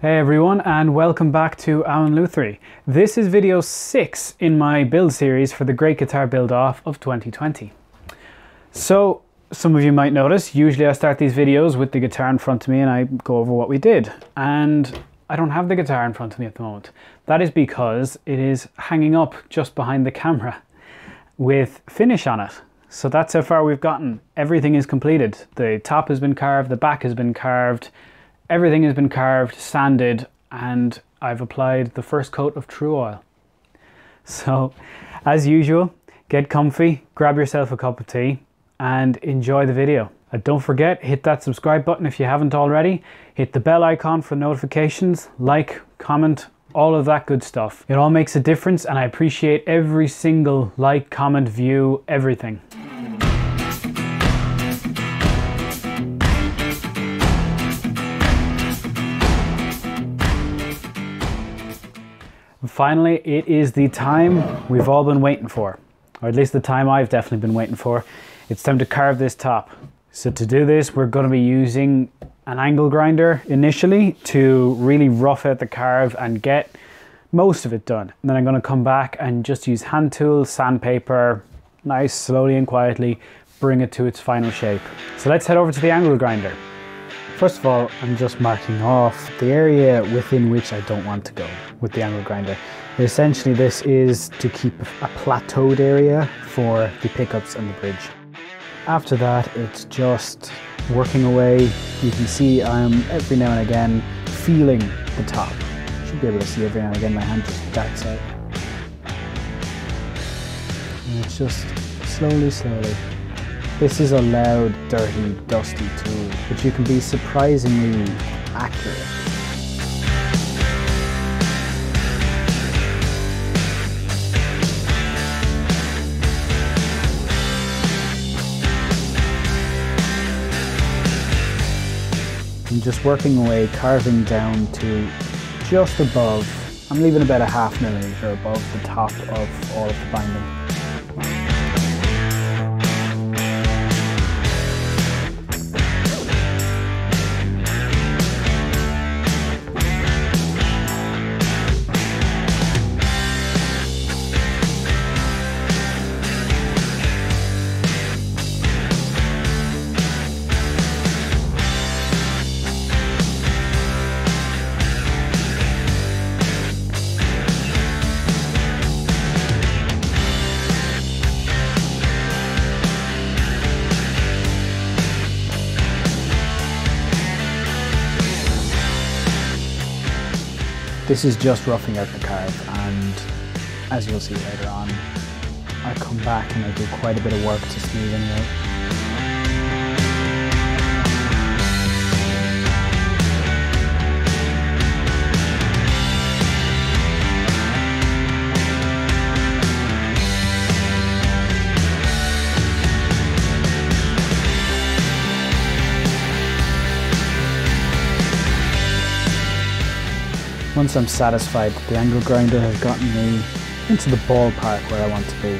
Hey everyone, and welcome back to Awen Lutherie. This is video 6 in my build series for the Great Guitar Build Off of 2020. So, some of you might notice, usually I start these videos with the guitar in front of me and I go over what we did. And I don't have the guitar in front of me at the moment. That is because it is hanging up just behind the camera with finish on it. So that's how far we've gotten. Everything is completed. The top has been carved, the back has been carved, everything has been carved, sanded, and I've applied the first coat of True Oil. So, as usual, get comfy, grab yourself a cup of tea, and enjoy the video. And don't forget, hit that subscribe button if you haven't already, hit the bell icon for notifications, like, comment, all of that good stuff. It all makes a difference, and I appreciate every single like, comment, view, everything. Finally, it is the time we've all been waiting for, or at least the time I've definitely been waiting for. It's time to carve this top. So to do this, we're going to be using an angle grinder initially to really rough out the carve and get most of it done. And then I'm going to come back and just use hand tools, sandpaper, nice, slowly and quietly bring it to its final shape. So let's head over to the angle grinder. First of all, I'm just marking off the area within which I don't want to go with the angle grinder. Essentially, this is to keep a plateaued area for the pickups and the bridge. After that, it's just working away. You can see I'm every now and again feeling the top. You should be able to see every now and again my hand just darts out. And it's just slowly. This is a loud, dirty, dusty tool, but you can be surprisingly accurate. I'm just working away, carving down to just above. I'm leaving about a ½ millimeter above the top of all of the binding. This is just roughing out the carve, and as you'll see later on, I come back and I do quite a bit of work to smooth it out. Once I'm satisfied that the angle grinder has gotten me into the ballpark where I want to be,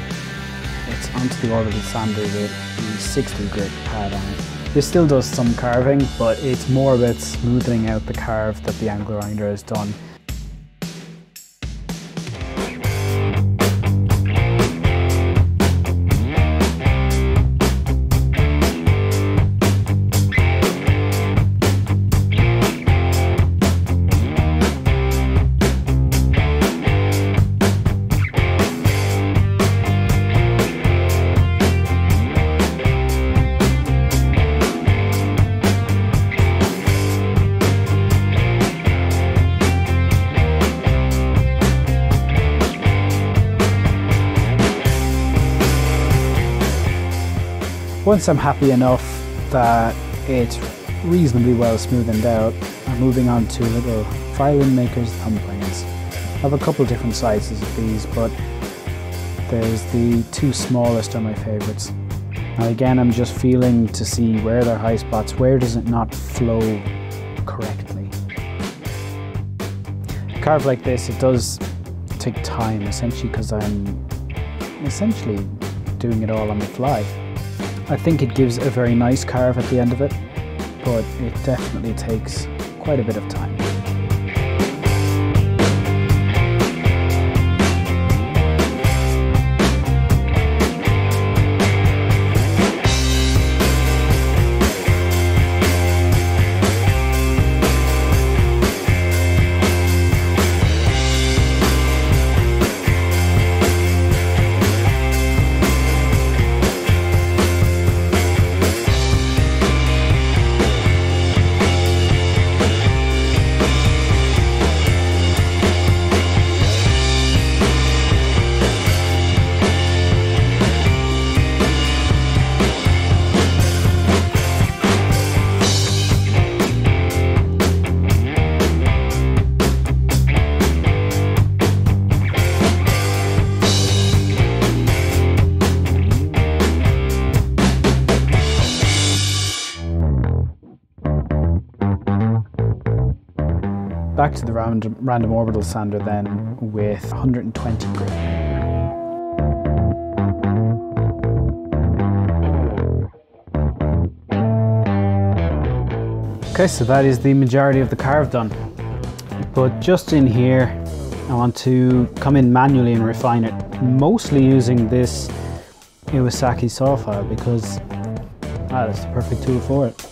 it's onto the orbital sander with the 60 grit pad on it. This still does some carving, but it's more about smoothing out the carve that the angle grinder has done. Once I'm happy enough that it's reasonably well smoothened out, I'm moving on to little violin maker's thumb planes. I have a couple different sizes of these, but there's the two smallest are my favourites. Now again, I'm just feeling to see where there are high spots, where does it not flow correctly. A carve like this, it does take time, essentially because I'm essentially doing it all on the fly. I think it gives a very nice carve at the end of it, but it definitely takes quite a bit of time. back to the random orbital sander then with 120 grit. Okay, so that is the majority of the carve done. But just in here, I want to come in manually and refine it, mostly using this Iwasaki saw file because that's the perfect tool for it.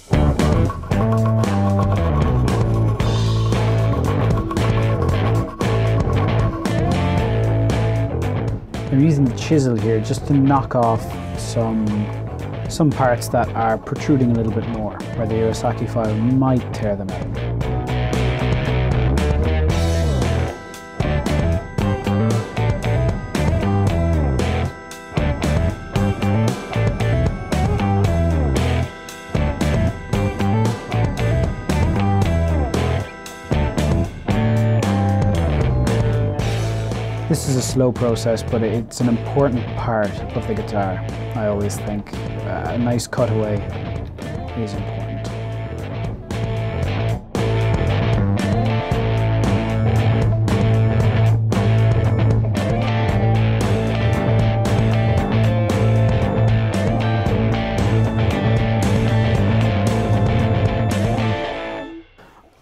I'm using the chisel here just to knock off some parts that are protruding a little bit more, where the Iwasaki file might tear them out. This is a slow process, but it's an important part of the guitar, I always think. A nice cutaway is important.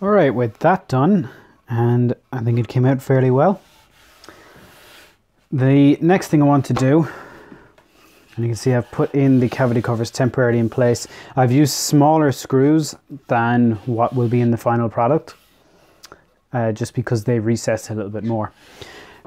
All right, with that done, and I think it came out fairly well. The next thing I want to do, and you can see I've put in the cavity covers temporarily in place. I've used smaller screws than what will be in the final product, just because they recess a little bit more.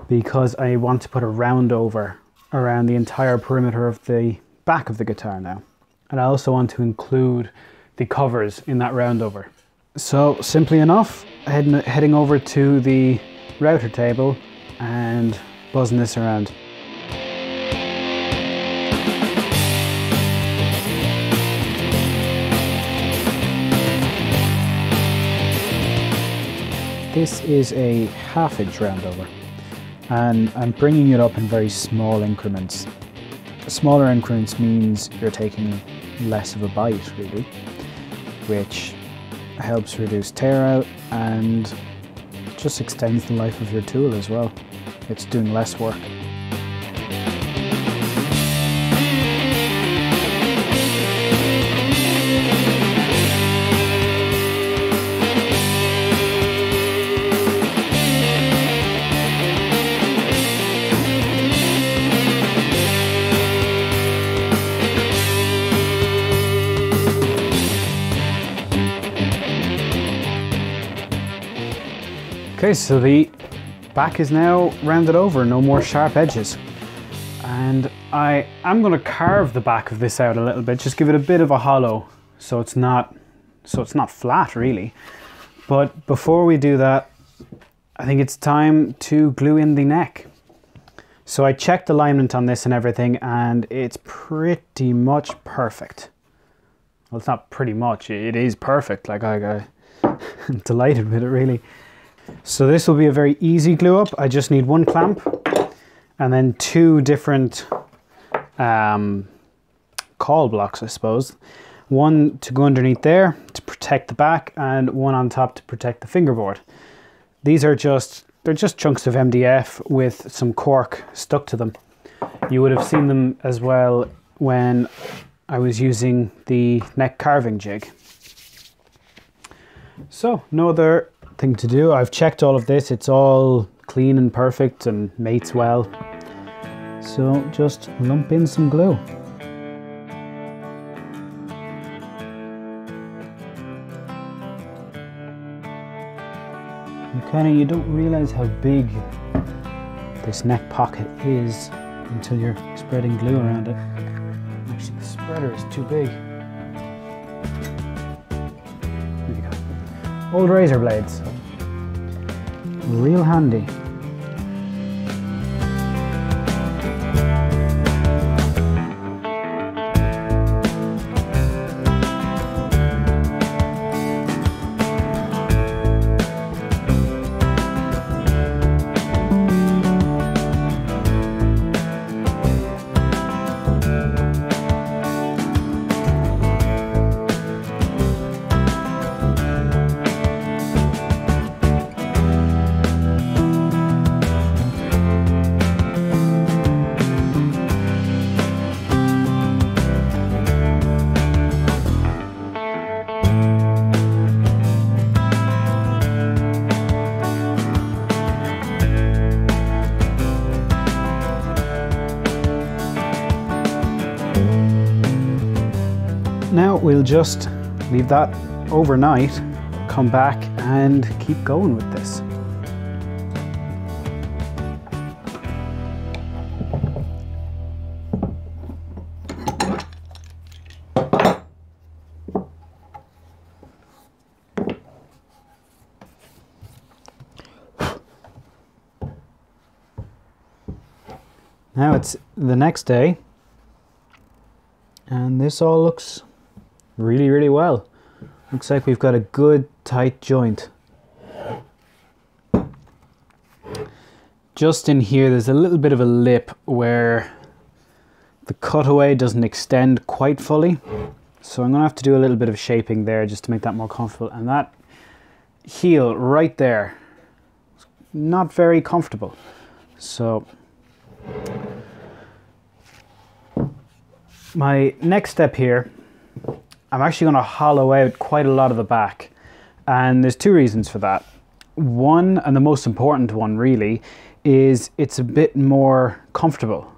Because I want to put a round over around the entire perimeter of the back of the guitar now. And I also want to include the covers in that round over. So simply enough, heading over to the router table and buzzing this around. This is a 1/2 inch round over, and I'm bringing it up in very small increments. Smaller increments means you're taking less of a bite, really, which helps reduce tear out and just extends the life of your tool as well. It's doing less work. Okay, so the back is now rounded over, no more sharp edges. And I am going to carve the back of this out a little bit, just give it a bit of a hollow so it's not flat really. But before we do that, I think it's time to glue in the neck. So I checked alignment on this and everything, and it's pretty much perfect. Well, it's not pretty much, it is perfect. Like I'm delighted with it really. So this will be a very easy glue up. I just need one clamp and then 2 different caul blocks, I suppose. One to go underneath there to protect the back, and one on top to protect the fingerboard. These are they're just chunks of MDF with some cork stuck to them. You would have seen them as well when I was using the neck carving jig. So no other thing to do. I've checked all of this, it's all clean and perfect and mates well. So just lump in some glue. You don't realize how big this neck pocket is until you're spreading glue around it. Actually, the spreader is too big. There you go. Old razor blades. Real handy. now we'll just leave that overnight, come back and keep going with this. Now it's the next day, and this all looks really, really well. Looks like we've got a good tight joint. Just in here, there's a little bit of a lip where the cutaway doesn't extend quite fully. So I'm gonna have to do a little bit of shaping there just to make that more comfortable. And that heel right there, not very comfortable. So my next step here, I'm actually going to hollow out quite a lot of the back, and there's two reasons for that. One, and the most important one really, is it's a bit more comfortable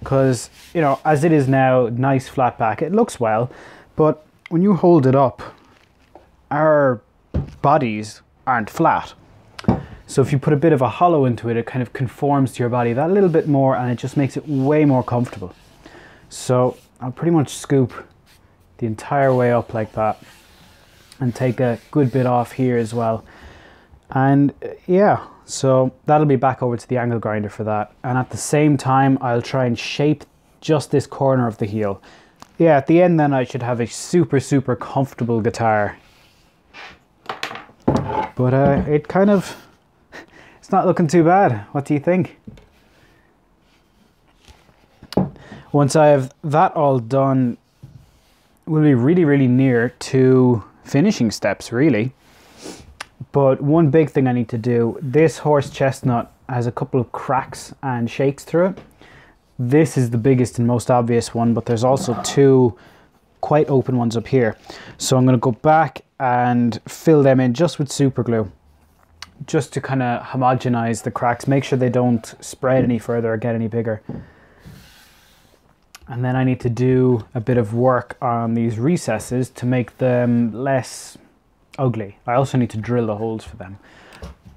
because, you know, as it is now, nice flat back, it looks well, but when you hold it up, our bodies aren't flat. So if you put a bit of a hollow into it, it kind of conforms to your body that little bit more, and it just makes it way more comfortable. So I'll pretty much scoop the entire way up like that and take a good bit off here as well. And yeah, so that'll be back over to the angle grinder for that. And at the same time, I'll try and shape just this corner of the heel. Yeah, at the end then I should have a super, super comfortable guitar. But it kind of, it's not looking too bad. What do you think? Once I have that all done, we'll be really, really near to finishing steps, really. But one big thing I need to do, this horse chestnut has a couple of cracks and shakes through it. This is the biggest and most obvious one, but there's also two quite open ones up here. So I'm going to go back and fill them in just with super glue, just to kind of homogenize the cracks, make sure they don't spread any further or get any bigger. And then I need to do a bit of work on these recesses to make them less ugly. I also need to drill the holes for them.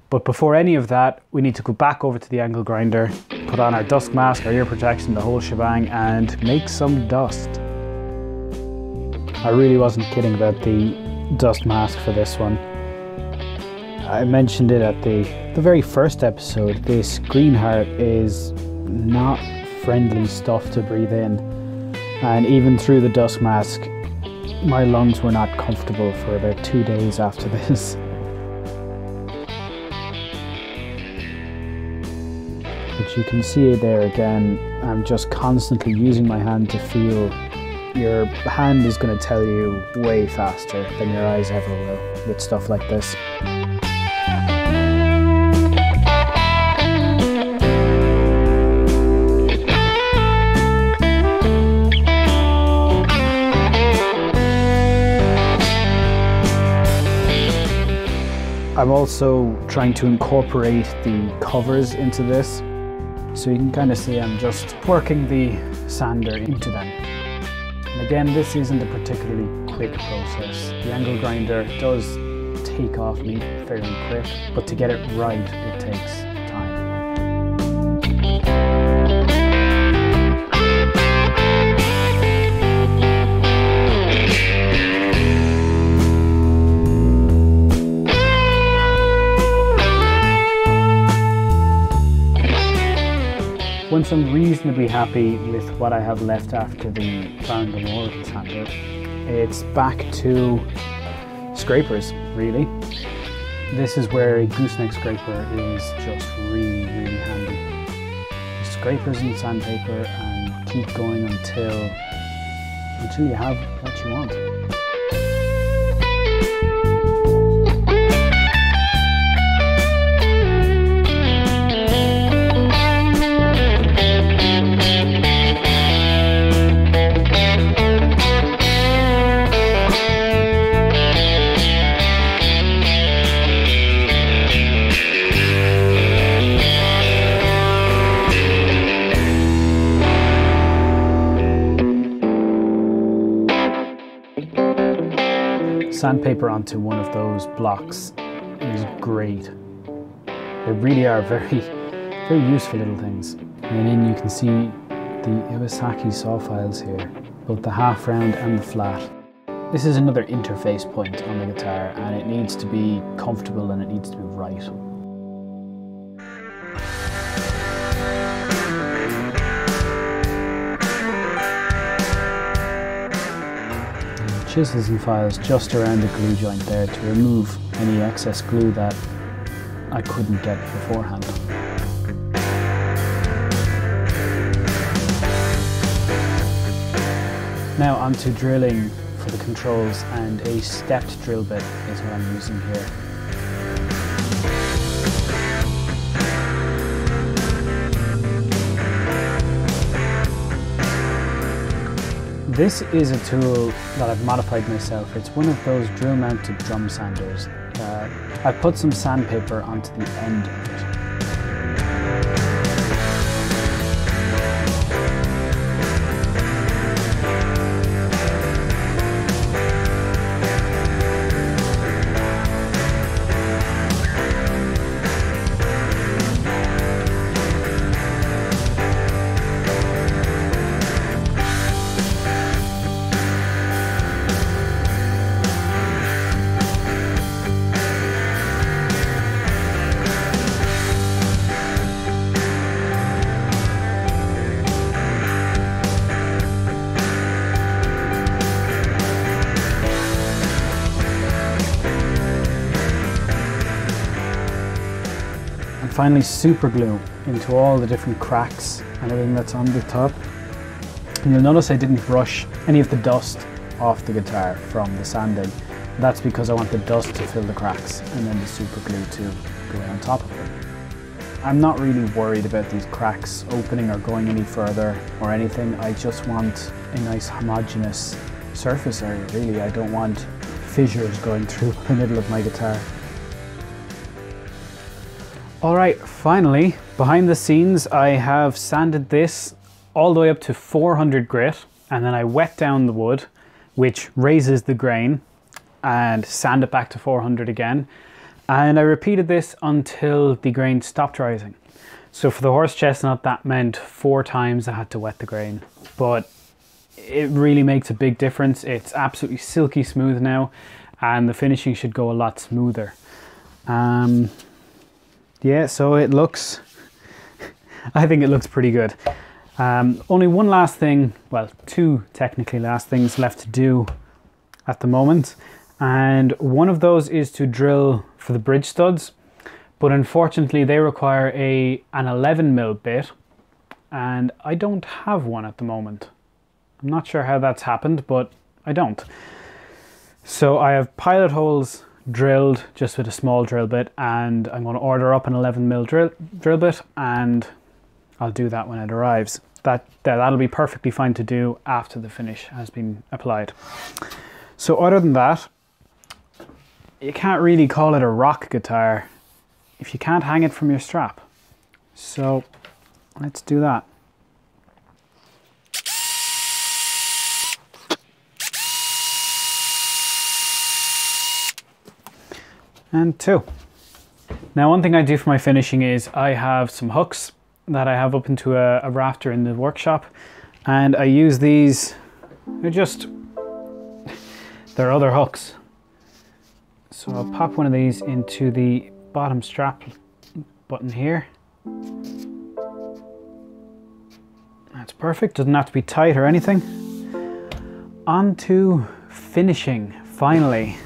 But before any of that, we need to go back over to the angle grinder, put on our dust mask, our ear protection, the whole shebang, and make some dust. I really wasn't kidding about the dust mask for this one. I mentioned it at the very first episode. This green heart is not friendly stuff to breathe in, and even through the dust mask my lungs were not comfortable for about 2 days after this. But you can see it there again, I'm just constantly using my hand to feel. Your hand is going to tell you way faster than your eyes ever will with stuff like this. I'm also trying to incorporate the covers into this, so you can kind of see I'm just working the sander into them. And again, this isn't a particularly quick process. The angle grinder does take off meat fairly quick, but to get it right, it takes time. Once I'm reasonably happy with what I have left after the Baron de Moor sander, it's back to scrapers, really. This is where a gooseneck scraper is just really, really handy. Scrapers and sandpaper, and keep going until you have what you want. sandpaper onto one of those blocks is great. They really are very, very useful little things. And then you can see the Iwasaki saw files here, both the half round and the flat. This is another interface point on the guitar, and it needs to be comfortable and it needs to be right. Chisels and files just around the glue joint there to remove any excess glue that I couldn't get beforehand. Now onto drilling for the controls, and a stepped drill bit is what I'm using here. This is a tool that I've modified myself. It's one of those drill mounted drum sanders. I've put some sandpaper onto the end of it. Finally, super glue into all the different cracks and everything that's on the top. And you'll notice I didn't brush any of the dust off the guitar from the sanding. That's because I want the dust to fill the cracks and then the super glue to go on top of them. I'm not really worried about these cracks opening or going any further or anything. I just want a nice homogeneous surface area, really. I don't want fissures going through the middle of my guitar. Alright, finally, behind the scenes, I have sanded this all the way up to 400 grit, and then I wet down the wood, which raises the grain, and sand it back to 400 again. And I repeated this until the grain stopped rising. So for the horse chestnut, that meant 4 times I had to wet the grain. But it really makes a big difference. It's absolutely silky smooth now, and the finishing should go a lot smoother. Yeah, so it looks, I think it looks pretty good. Only one last thing, well, 2 technically last things left to do at the moment. And one of those is to drill for the bridge studs. But unfortunately they require an 11mm bit, and I don't have one at the moment. I'm not sure how that's happened, but I don't. So I have pilot holes drilled just with a small drill bit, and I'm going to order up an 11mm drill bit, and I'll do that when it arrives. That'll be perfectly fine to do after the finish has been applied. So other than that, you can't really call it a rock guitar if you can't hang it from your strap. So let's do that. And 2. Now, one thing I do for my finishing is I have some hooks that I have up into a rafter in the workshop, and I use these. They're other hooks. So I'll pop one of these into the bottom strap button here. That's perfect, doesn't have to be tight or anything. On to finishing, finally.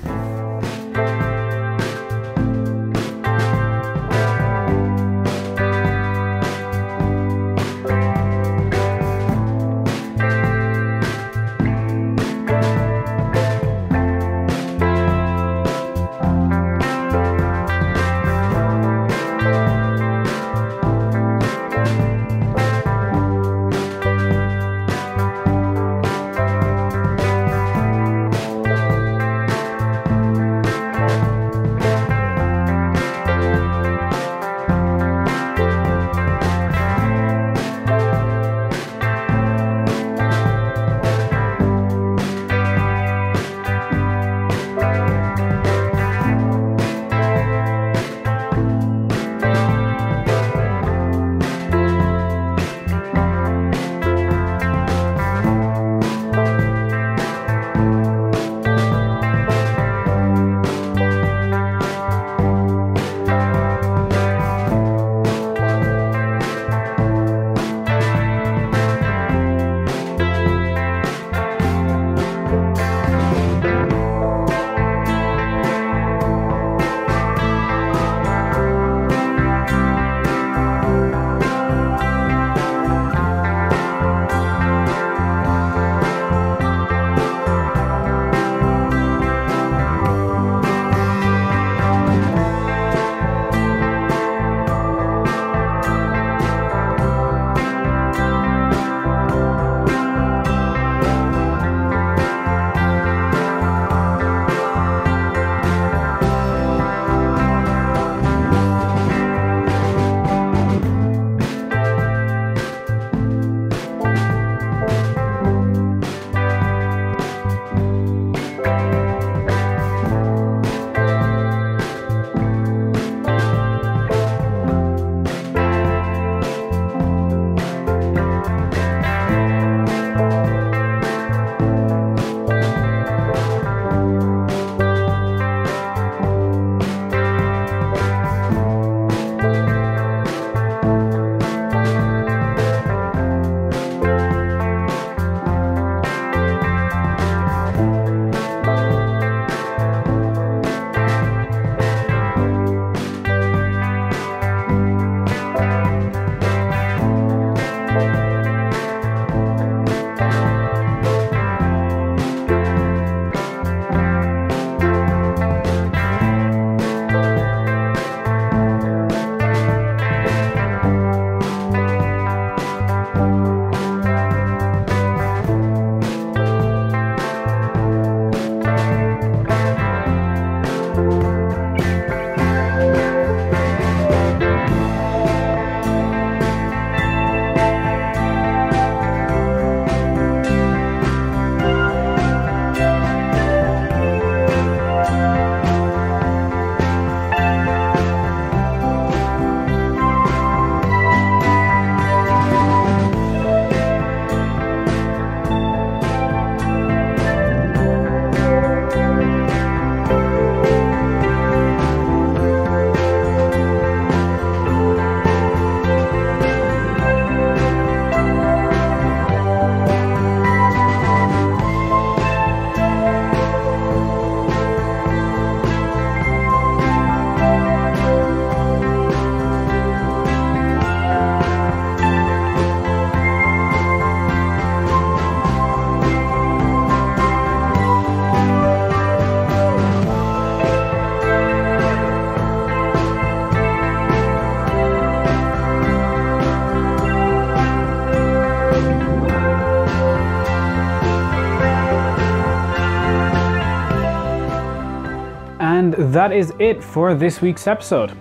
that is it for this week's episode.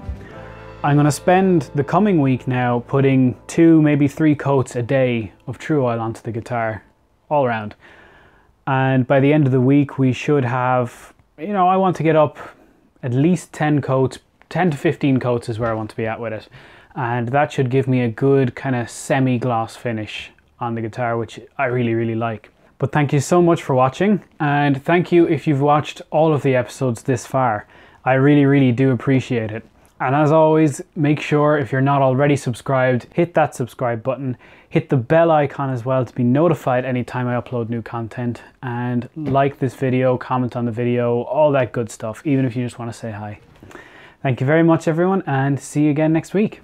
I'm going to spend the coming week now putting 2, maybe 3 coats a day of True Oil onto the guitar, all around. And by the end of the week, we should have, I want to get up at least 10 coats, 10 to 15 coats is where I want to be at with it. And that should give me a good kind of semi-gloss finish on the guitar, which I really, really like. But thank you so much for watching, and thank you if you've watched all of the episodes this far. I really, really do appreciate it. And as always, make sure if you're not already subscribed, hit that subscribe button, hit the bell icon as well to be notified anytime I upload new content, and like this video, comment on the video, all that good stuff, even if you just want to say hi. Thank you very much everyone, and see you again next week.